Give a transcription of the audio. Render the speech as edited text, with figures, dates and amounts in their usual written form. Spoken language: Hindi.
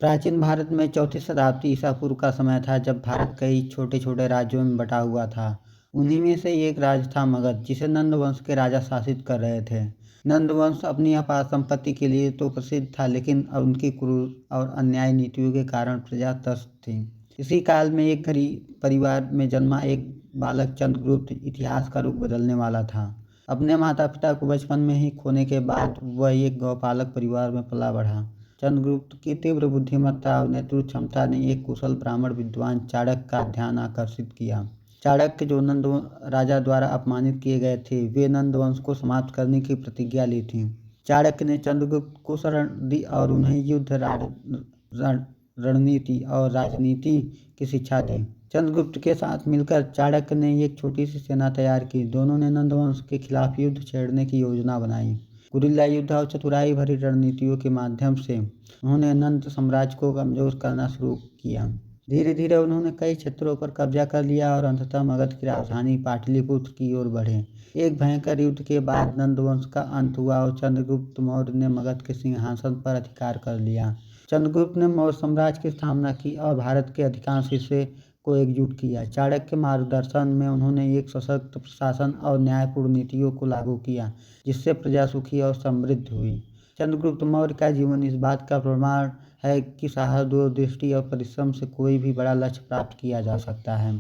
प्राचीन भारत में चौथी शताब्दी ईसा पूर्व का समय था, जब भारत कई छोटे छोटे राज्यों में बटा हुआ था। उन्हीं में से एक राज्य था मगध, जिसे नंद वंश के राजा शासित कर रहे थे। नंद वंश अपनी अपार संपत्ति के लिए तो प्रसिद्ध था, लेकिन उनकी क्रूर और अन्याय नीतियों के कारण प्रजा त्रस्त थी। इसी काल में एक गरीब परिवार में जन्मा एक बालक चंद्रगुप्त इतिहास का रुख बदलने वाला था। अपने माता पिता को बचपन में ही खोने के बाद वह एक गौपालक परिवार में पला बढ़ा। चंद्रगुप्त की तीव्र बुद्धिमत्ता और नेतृत्व क्षमता ने एक कुशल ब्राह्मण विद्वान चाणक्य का ध्यान आकर्षित किया। चाणक्य, जो नंद राजा द्वारा अपमानित किए गए थे, वे नंद वंश को समाप्त करने की प्रतिज्ञा ली थी। चाणक्य ने चंद्रगुप्त को शरण दी और उन्हें युद्ध, रणनीति और राजनीति की शिक्षा दी। चंद्रगुप्त के साथ मिलकर चाणक्य ने एक छोटी सी सेना तैयार की। दोनों ने नंद वंश के खिलाफ युद्ध छेड़ने की योजना बनाई। गुरिल्ला युद्ध और चतुराई भरी रणनीतियों के माध्यम से उन्होंने नंद साम्राज्य को कमजोर करना शुरू किया। धीरे धीरे उन्होंने कई क्षेत्रों पर कब्जा कर लिया और अंततः मगध की राजधानी पाटलिपुत्र की ओर बढ़े। एक भयंकर युद्ध के बाद नंद वंश का अंत हुआ और चंद्रगुप्त मौर्य ने मगध के सिंहासन पर अधिकार कर लिया। चंद्रगुप्त ने मौर्य साम्राज्य की स्थापना की और भारत के अधिकांश हिस्से को एकजुट किया। चाणक्य के मार्गदर्शन में उन्होंने एक सशक्त प्रशासन और न्यायपूर्ण नीतियों को लागू किया, जिससे प्रजा सुखी और समृद्ध हुई। चंद्रगुप्त मौर्य का जीवन इस बात का प्रमाण है कि साहस, दूरदृष्टि और परिश्रम से कोई भी बड़ा लक्ष्य प्राप्त किया जा सकता है।